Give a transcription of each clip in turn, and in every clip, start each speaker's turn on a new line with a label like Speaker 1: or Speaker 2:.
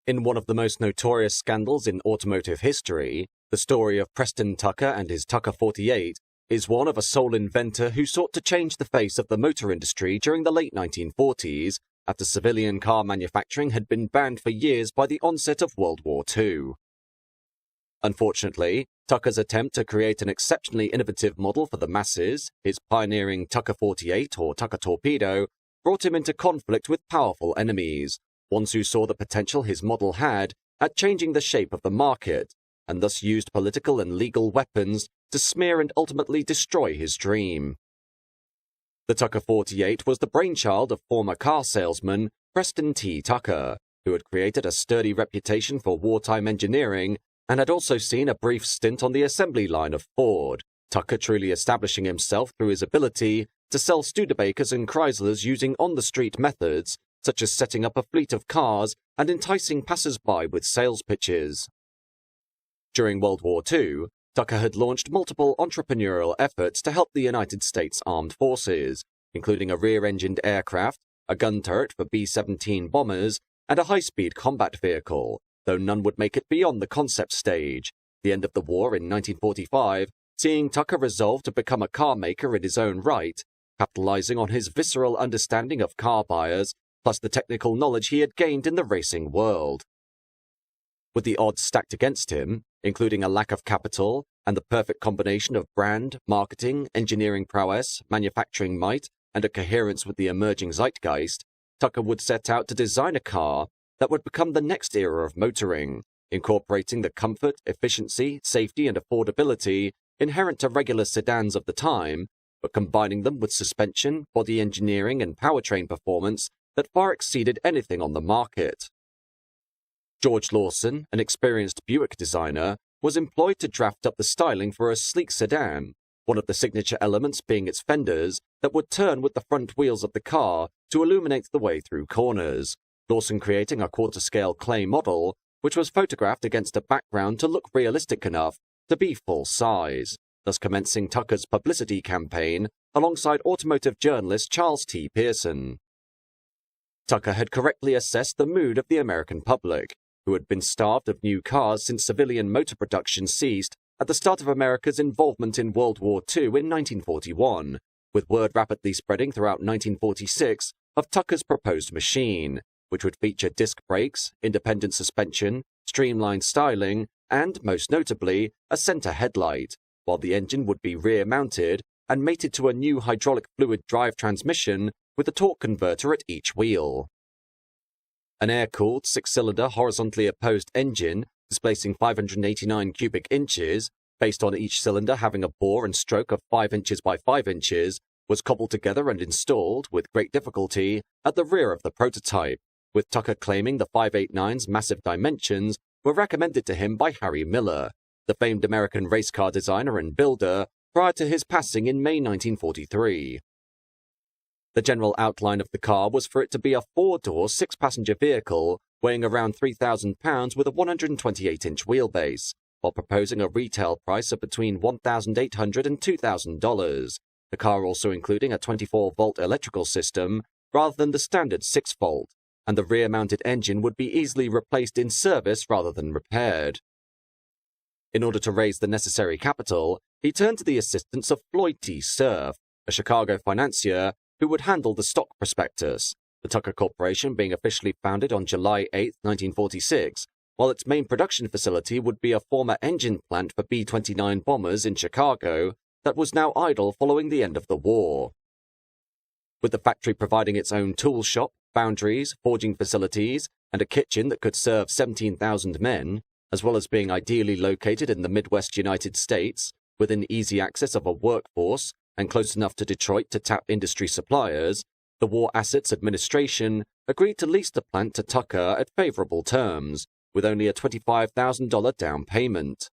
Speaker 1: In one of the most notorious scandals in automotive history, the story of Preston Tucker and his Tucker 48 is one of a sole inventor who sought to change the face of the motor industry during the late 1940s after civilian car manufacturing had been banned for years by the onset of World War II. Unfortunately, Tucker's attempt to create an exceptionally innovative model for the masses, his pioneering Tucker 48 or Tucker torpedo, brought him into conflict with powerful enemies, ones who saw the potential his model had at changing the shape of the market, and thus used political and legal weapons to smear and ultimately destroy his dream. The Tucker 48 was the brainchild of former car salesman Preston T. Tucker, who had created a sturdy reputation for wartime engineering and had also seen a brief stint on the assembly line of Ford, Tucker truly establishing himself through his ability to sell Studebakers and Chryslers using on-the-street methods, such as setting up a fleet of cars and enticing passers-by with sales pitches. During World War II, Tucker had launched multiple entrepreneurial efforts to help the United States Armed Forces, including a rear-engined aircraft, a gun turret for B-17 bombers, and a high-speed combat vehicle, though none would make it beyond the concept stage. The end of the war in 1945, seeing Tucker resolve to become a car maker in his own right, capitalizing on his visceral understanding of car buyers, plus the technical knowledge he had gained in the racing world. With the odds stacked against him, including a lack of capital and the perfect combination of brand, marketing, engineering prowess, manufacturing might, and a coherence with the emerging zeitgeist, Tucker would set out to design a car that would become the next era of motoring, incorporating the comfort, efficiency, safety, and affordability inherent to regular sedans of the time, but combining them with suspension, body engineering, and powertrain performance that far exceeded anything on the market. George Lawson, an experienced Buick designer, was employed to draft up the styling for a sleek sedan, one of the signature elements being its fenders that would turn with the front wheels of the car to illuminate the way through corners, Lawson creating a quarter-scale clay model, which was photographed against a background to look realistic enough to be full size, thus commencing Tucker's publicity campaign alongside automotive journalist Charles T. Pearson. Tucker had correctly assessed the mood of the American public, who had been starved of new cars since civilian motor production ceased at the start of America's involvement in World War II in 1941, with word rapidly spreading throughout 1946 of Tucker's proposed machine, which would feature disc brakes, independent suspension, streamlined styling, and, most notably, a center headlight, while the engine would be rear-mounted and mated to a new hydraulic fluid drive transmission with a torque converter at each wheel. An air-cooled, six-cylinder, horizontally opposed engine, displacing 589 cubic inches, based on each cylinder having a bore and stroke of 5 inches by 5 inches, was cobbled together and installed, with great difficulty, at the rear of the prototype, with Tucker claiming the 589's massive dimensions were recommended to him by Harry Miller, the famed American race car designer and builder, prior to his passing in May 1943. The general outline of the car was for it to be a four-door, six-passenger vehicle weighing around 3,000 pounds with a 128-inch wheelbase, while proposing a retail price of between $1,800 and $2,000, the car also including a 24-volt electrical system rather than the standard 6-volt, and the rear-mounted engine would be easily replaced in service rather than repaired. In order to raise the necessary capital, he turned to the assistance of Floyd T. Cerf, a Chicago financier who would handle the stock prospectus, the Tucker Corporation being officially founded on July 8, 1946, while its main production facility would be a former engine plant for B-29 bombers in Chicago that was now idle following the end of the war. With the factory providing its own tool shop, foundries, forging facilities, and a kitchen that could serve 17,000 men, as well as being ideally located in the Midwest United States, within easy access of a workforce, and close enough to Detroit to tap industry suppliers, the War Assets Administration agreed to lease the plant to Tucker at favorable terms, with only a $25,000 down payment.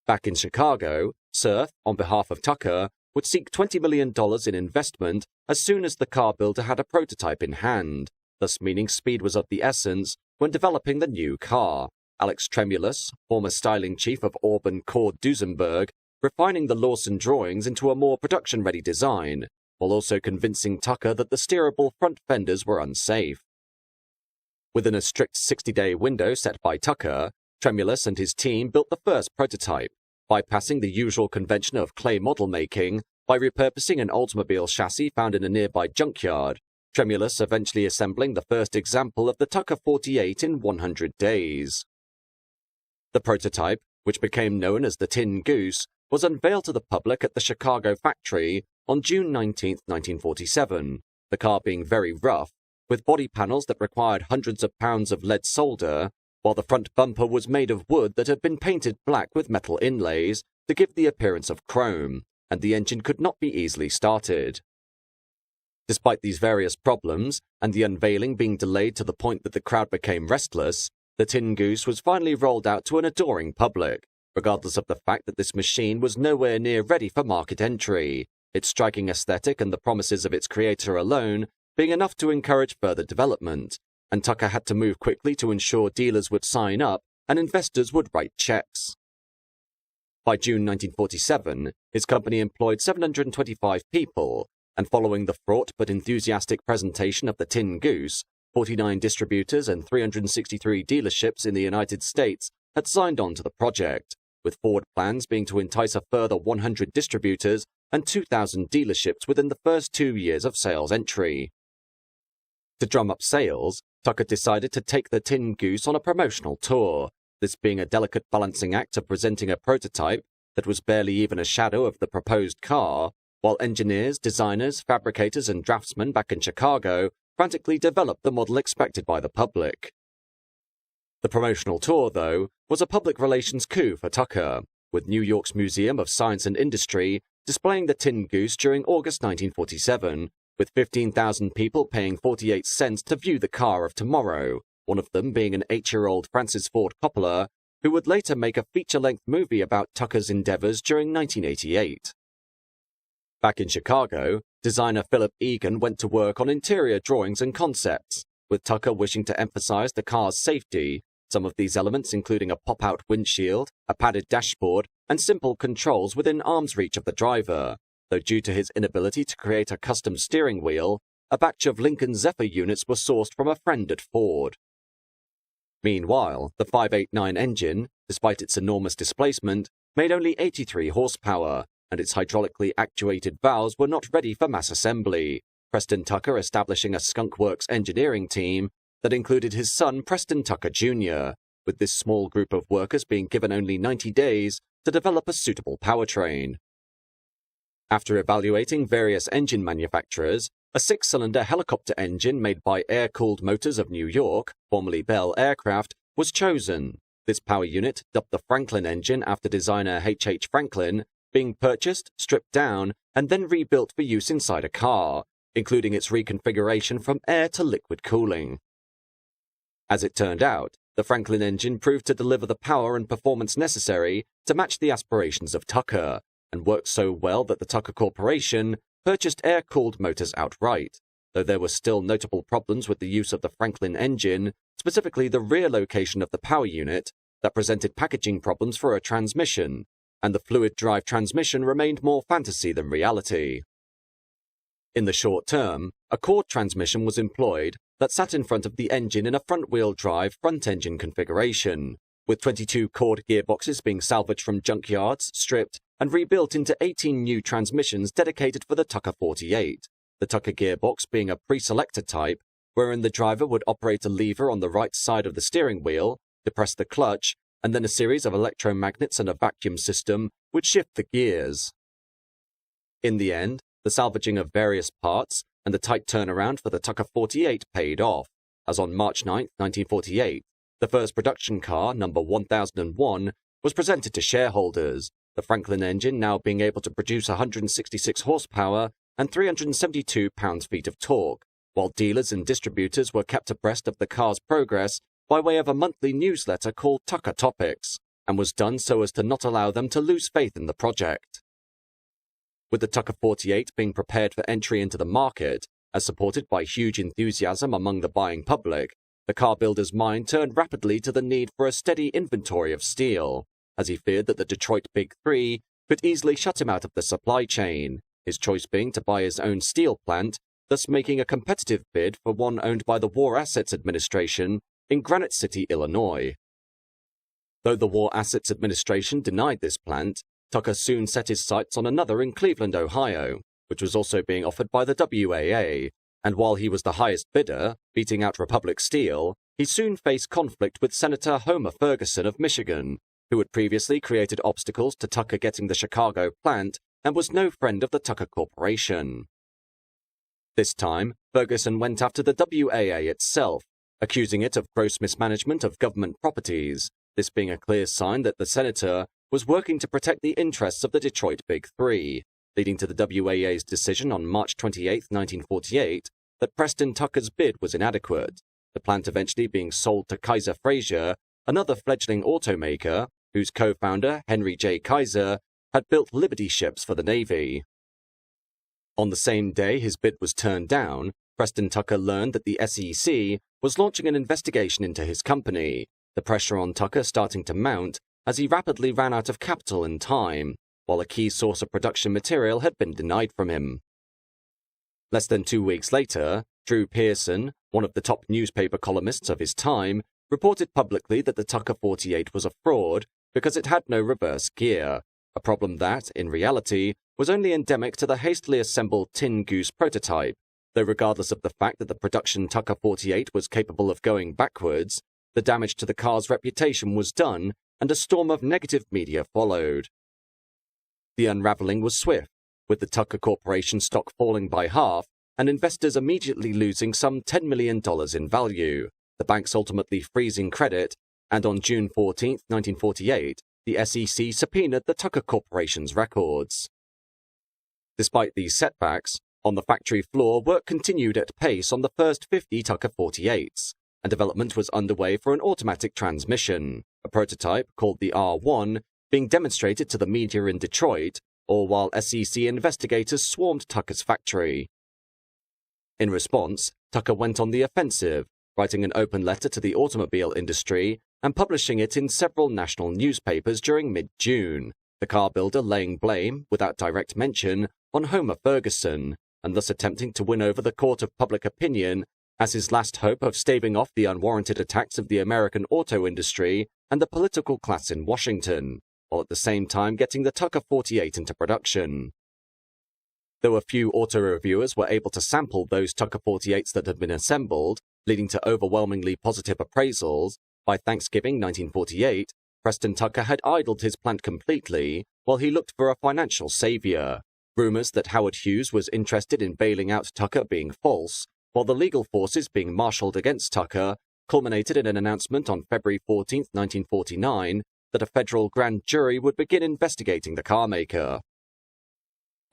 Speaker 1: Back in Chicago, Cerf, on behalf of Tucker, would seek $20 million in investment as soon as the car builder had a prototype in hand, thus meaning speed was of the essence when developing the new car. Alex Tremulous, former styling chief of Auburn Cord Duesenberg, refining the Lawson drawings into a more production-ready design, while also convincing Tucker that the steerable front fenders were unsafe. Within a strict 60-day window set by Tucker, Tremulous and his team built the first prototype, bypassing the usual convention of clay model making by repurposing an Oldsmobile chassis found in a nearby junkyard, Tremulous eventually assembling the first example of the Tucker 48 in 100 days. The prototype, which became known as the Tin Goose, was unveiled to the public at the Chicago factory on June 19, 1947, the car being very rough, with body panels that required hundreds of pounds of lead solder, while the front bumper was made of wood that had been painted black with metal inlays to give the appearance of chrome, and the engine could not be easily started. Despite these various problems, and the unveiling being delayed to the point that the crowd became restless, the Tin Goose was finally rolled out to an adoring public, regardless of the fact that this machine was nowhere near ready for market entry, its striking aesthetic and the promises of its creator alone being enough to encourage further development, and Tucker had to move quickly to ensure dealers would sign up and investors would write checks. By June 1947, his company employed 725 people, and following the fraught but enthusiastic presentation of the Tin Goose, 49 distributors and 363 dealerships in the United States had signed on to the project, with forward plans being to entice a further 100 distributors and 2,000 dealerships within the first 2 years of sales entry. To drum up sales, Tucker decided to take the Tin Goose on a promotional tour, this being a delicate balancing act of presenting a prototype that was barely even a shadow of the proposed car, while engineers, designers, fabricators, and draftsmen back in Chicago frantically developed the model expected by the public. The promotional tour, though, was a public relations coup for Tucker, with New York's Museum of Science and Industry displaying the Tin Goose during August 1947, with 15,000 people paying 48 cents to view the car of tomorrow, one of them being an 8-year-old Francis Ford Coppola, who would later make a feature-length movie about Tucker's endeavors during 1988. Back in Chicago, designer Philip Egan went to work on interior drawings and concepts, with Tucker wishing to emphasize the car's safety, some of these elements including a pop-out windshield, a padded dashboard, and simple controls within arm's reach of the driver, though due to his inability to create a custom steering wheel, a batch of Lincoln Zephyr units were sourced from a friend at Ford. Meanwhile, the 589 engine, despite its enormous displacement, made only 83 horsepower, and its hydraulically actuated valves were not ready for mass assembly, Preston Tucker establishing a skunkworks engineering team that included his son Preston Tucker Jr., with this small group of workers being given only 90 days to develop a suitable powertrain. After evaluating various engine manufacturers, a 6-cylinder helicopter engine made by Air-Cooled Motors of New York, formerly Bell Aircraft, was chosen. This power unit, dubbed the Franklin engine after designer H. Franklin, being purchased, stripped down, and then rebuilt for use inside a car, including its reconfiguration from air to liquid cooling. As it turned out, the Franklin engine proved to deliver the power and performance necessary to match the aspirations of Tucker, and worked so well that the Tucker Corporation purchased Air-Cooled Motors outright, though there were still notable problems with the use of the Franklin engine, specifically the rear location of the power unit, that presented packaging problems for a transmission, and the fluid drive transmission remained more fantasy than reality. In the short term, a cord transmission was employed that sat in front of the engine in a front-wheel drive front-engine configuration, with 22 cord gearboxes being salvaged from junkyards, stripped, and rebuilt into 18 new transmissions dedicated for the Tucker 48, the Tucker gearbox being a pre-selector type, wherein the driver would operate a lever on the right side of the steering wheel, depress the clutch, and then a series of electromagnets and a vacuum system would shift the gears. In the end, the salvaging of various parts and the tight turnaround for the Tucker 48 paid off, as on March 9, 1948, the first production car, number 1001, was presented to shareholders, the Franklin engine now being able to produce 166 horsepower and 372 pounds-feet of torque, while dealers and distributors were kept abreast of the car's progress by way of a monthly newsletter called Tucker Topics, and was done so as to not allow them to lose faith in the project. With the Tucker 48 being prepared for entry into the market, as supported by huge enthusiasm among the buying public, the car builder's mind turned rapidly to the need for a steady inventory of steel, as he feared that the Detroit Big Three could easily shut him out of the supply chain, his choice being to buy his own steel plant, thus making a competitive bid for one owned by the War Assets Administration in Granite City, Illinois. Though the War Assets Administration denied this plant, Tucker soon set his sights on another in Cleveland, Ohio, which was also being offered by the WAA, and while he was the highest bidder, beating out Republic Steel, he soon faced conflict with Senator Homer Ferguson of Michigan, who had previously created obstacles to Tucker getting the Chicago plant and was no friend of the Tucker Corporation. This time, Ferguson went after the WAA itself, accusing it of gross mismanagement of government properties, this being a clear sign that the senator was working to protect the interests of the Detroit Big Three, leading to the WAA's decision on March 28, 1948, that Preston Tucker's bid was inadequate, the plant eventually being sold to Kaiser Frazer, another fledgling automaker, whose co-founder, Henry J. Kaiser, had built Liberty ships for the Navy. On the same day his bid was turned down, Preston Tucker learned that the SEC was launching an investigation into his company, the pressure on Tucker starting to mount as he rapidly ran out of capital and time, while a key source of production material had been denied from him. Less than 2 weeks later, Drew Pearson, one of the top newspaper columnists of his time, reported publicly that the Tucker 48 was a fraud because it had no reverse gear, a problem that, in reality, was only endemic to the hastily assembled Tin Goose prototype, though regardless of the fact that the production Tucker 48 was capable of going backwards, the damage to the car's reputation was done and a storm of negative media followed. The unraveling was swift, with the Tucker Corporation stock falling by half and investors immediately losing some $10 million in value, the banks ultimately freezing credit, and on June 14, 1948, the SEC subpoenaed the Tucker Corporation's records. Despite these setbacks, on the factory floor work continued at pace on the first 50 Tucker 48s, and development was underway for an automatic transmission, a prototype called the R1, being demonstrated to the media in Detroit, all while SEC investigators swarmed Tucker's factory. In response, Tucker went on the offensive, writing an open letter to the automobile industry and publishing it in several national newspapers during mid-June, the car builder laying blame, without direct mention, on Homer Ferguson, and thus attempting to win over the court of public opinion as his last hope of staving off the unwarranted attacks of the American auto industry and the political class in Washington, while at the same time getting the Tucker 48 into production. Though a few auto reviewers were able to sample those Tucker 48s that had been assembled, leading to overwhelmingly positive appraisals, by Thanksgiving 1948, Preston Tucker had idled his plant completely while he looked for a financial savior. Rumors that Howard Hughes was interested in bailing out Tucker being false, while the legal forces being marshaled against Tucker culminated in an announcement on February 14, 1949, that a federal grand jury would begin investigating the carmaker.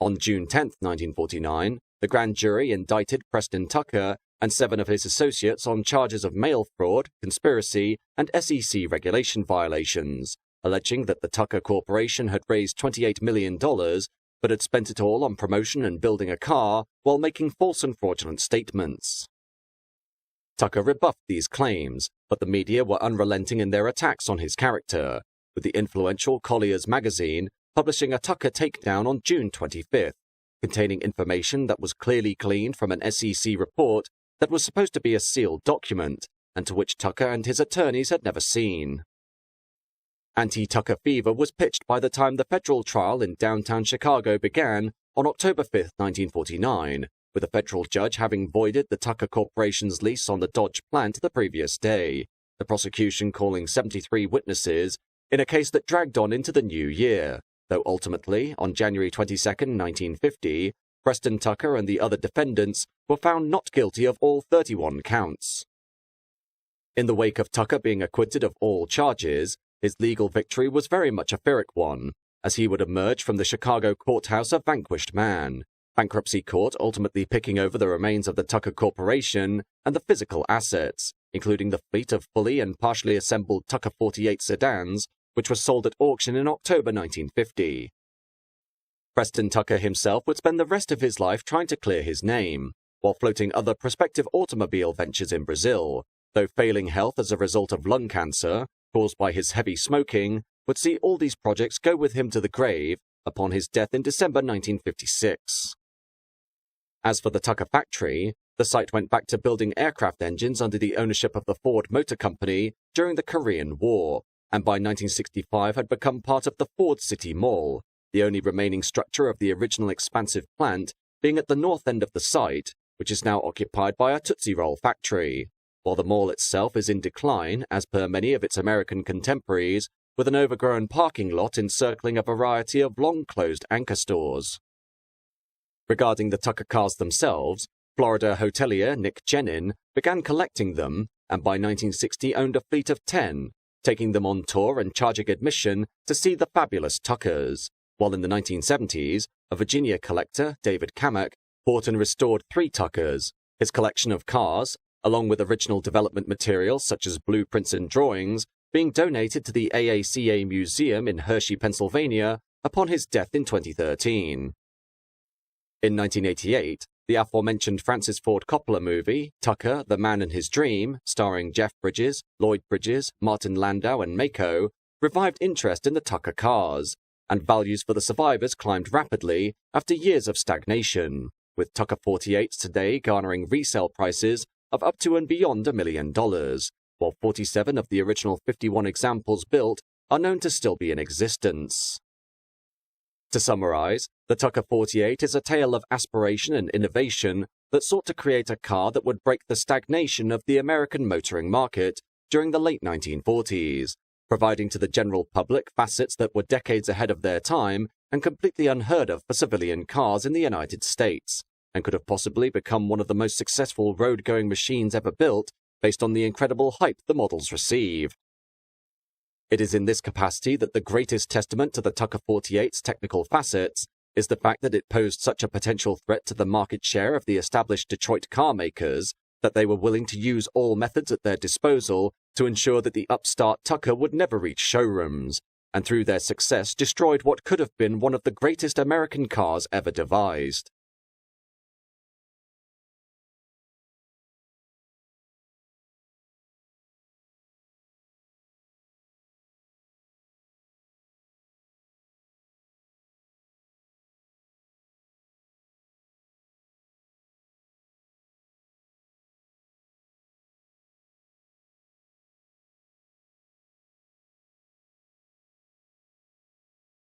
Speaker 1: On June 10, 1949, the grand jury indicted Preston Tucker and 7 of his associates on charges of mail fraud, conspiracy, and SEC regulation violations, alleging that the Tucker Corporation had raised $28 million but had spent it all on promotion and building a car while making false and fraudulent statements. Tucker rebuffed these claims, but the media were unrelenting in their attacks on his character, with the influential Collier's magazine publishing a Tucker takedown on June 25th, containing information that was clearly gleaned from an SEC report that was supposed to be a sealed document, and to which Tucker and his attorneys had never seen. Anti-Tucker fever was pitched by the time the federal trial in downtown Chicago began on October 5, 1949, with a federal judge having voided the Tucker Corporation's lease on the Dodge plant the previous day, the prosecution calling 73 witnesses in a case that dragged on into the new year, though ultimately, on January 22, 1950, Preston Tucker and the other defendants were found not guilty of all 31 counts. In the wake of Tucker being acquitted of all charges, his legal victory was very much a Pyrrhic one, as he would emerge from the Chicago courthouse a vanquished man, bankruptcy court ultimately picking over the remains of the Tucker Corporation and the physical assets, including the fleet of fully and partially assembled Tucker 48 sedans, which was sold at auction in October 1950. Preston Tucker himself would spend the rest of his life trying to clear his name, while floating other prospective automobile ventures in Brazil, though failing health as a result of lung cancer, caused by his heavy smoking, would see all these projects go with him to the grave upon his death in December 1956. As for the Tucker factory, the site went back to building aircraft engines under the ownership of the Ford Motor Company during the Korean War, and by 1965 had become part of the Ford City Mall, the only remaining structure of the original expansive plant being at the north end of the site, which is now occupied by a Tootsie Roll factory, while the mall itself is in decline, as per many of its American contemporaries, with an overgrown parking lot encircling a variety of long-closed anchor stores. Regarding the Tucker cars themselves, Florida hotelier Nick Jenin began collecting them, and by 1960 owned a fleet of 10, taking them on tour and charging admission to see the fabulous Tuckers, while in the 1970s, a Virginia collector, David Kamak, bought and restored 3 Tuckers. His collection of cars, along with original development materials such as blueprints and drawings, being donated to the AACA Museum in Hershey, Pennsylvania, upon his death in 2013. In 1988, the aforementioned Francis Ford Coppola movie, Tucker, The Man and His Dream, starring Jeff Bridges, Lloyd Bridges, Martin Landau and Mako, revived interest in the Tucker cars, and values for the survivors climbed rapidly after years of stagnation, with Tucker 48s today garnering resale prices of up to and beyond $1 million, while 47 of the original 51 examples built are known to still be in existence. To summarize, the Tucker 48 is a tale of aspiration and innovation that sought to create a car that would break the stagnation of the American motoring market during the late 1940s, providing to the general public facets that were decades ahead of their time and completely unheard of for civilian cars in the United States, and could have possibly become one of the most successful road-going machines ever built based on the incredible hype the models received. It is in this capacity that the greatest testament to the Tucker 48's technical facets is the fact that it posed such a potential threat to the market share of the established Detroit car makers that they were willing to use all methods at their disposal to ensure that the upstart Tucker would never reach showrooms, and through their success destroyed what could have been one of the greatest American cars ever devised.